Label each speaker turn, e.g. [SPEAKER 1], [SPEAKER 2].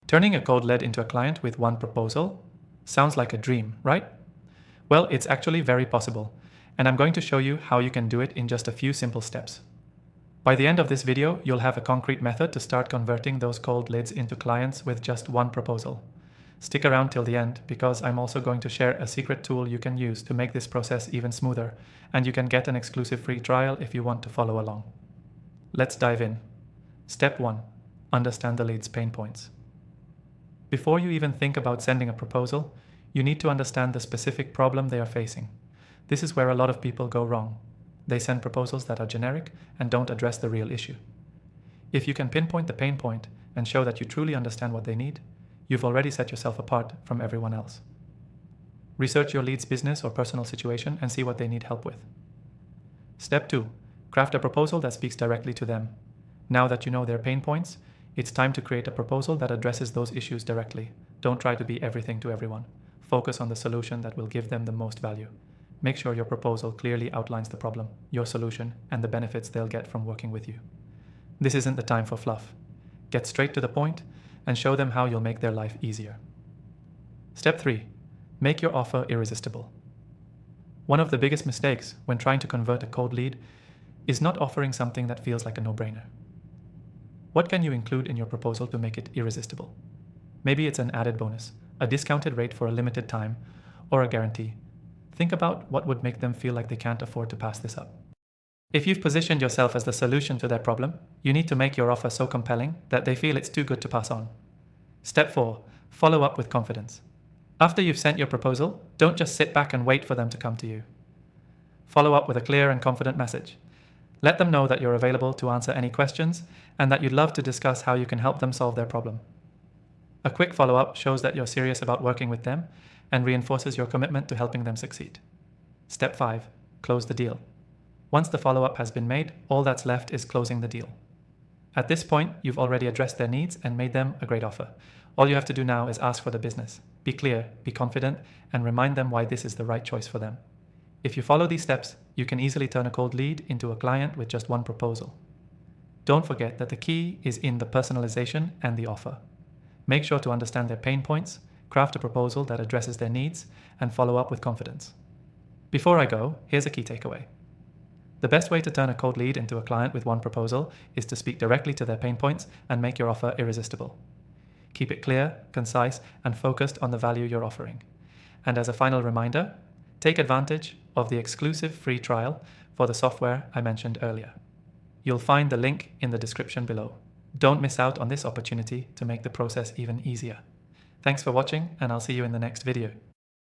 [SPEAKER 1] Turning a cold lead into a client with one proposal sounds like a dream, right? Well, it's actually very possible, and I'm going to show you how you can do it in just a few simple steps. By the end of this video, you'll have a concrete method to start converting those cold leads into clients with just one proposal. Stick around till the end, because I'm also going to share a secret tool you can use to make this process even smoother, and you can get an exclusive free trial if you want to follow along. Let's dive in. Step 1. Understand the lead's pain points. Before you even think about sending a proposal, you need to understand the specific problem they are facing. This is where a lot of people go wrong. They send proposals that are generic and don't address the real issue. If you can pinpoint the pain point and show that you truly understand what they need, you've already set yourself apart from everyone else. Research your lead's business or personal situation and see what they need help with. Step 2. Craft a proposal that speaks directly to them. Now that you know their pain points, it's time to create a proposal that addresses those issues directly. Don't try to be everything to everyone. Focus on the solution that will give them the most value. Make sure your proposal clearly outlines the problem, your solution, and the benefits they'll get from working with you. This isn't the time for fluff. Get straight to the point and show them how you'll make their life easier. Step 3. Make your offer irresistible. One of the biggest mistakes when trying to convert a cold lead is not offering something that feels like a no-brainer. What can you include in your proposal to make it irresistible? Maybe it's an added bonus, a discounted rate for a limited time, or a guarantee. Think about what would make them feel like they can't afford to pass this up. If you've positioned yourself as the solution to their problem, you need to make your offer so compelling that they feel it's too good to pass on. Step 4. Follow up with confidence. After you've sent your proposal, don't just sit back and wait for them to come to you. Follow up with a clear and confident message. Let them know that you're available to answer any questions and that you'd love to discuss how you can help them solve their problem. A quick follow-up shows that you're serious about working with them and reinforces your commitment to helping them succeed. Step 5. Close the deal. Once the follow-up has been made, all that's left is closing the deal. At this point, you've already addressed their needs and made them a great offer. All you have to do now is ask for the business. Be clear, be confident, and remind them why this is the right choice for them. If you follow these steps, you can easily turn a cold lead into a client with just one proposal. Don't forget that the key is in the personalization and the offer. Make sure to understand their pain points, craft a proposal that addresses their needs, and follow up with confidence. Before I go, here's a key takeaway. The best way to turn a cold lead into a client with one proposal is to speak directly to their pain points and make your offer irresistible. Keep it clear, concise, and focused on the value you're offering. And as a final reminder, take advantage of the exclusive free trial for the software I mentioned earlier. You'll find the link in the description below. Don't miss out on this opportunity to make the process even easier. Thanks for watching, and I'll see you in the next video.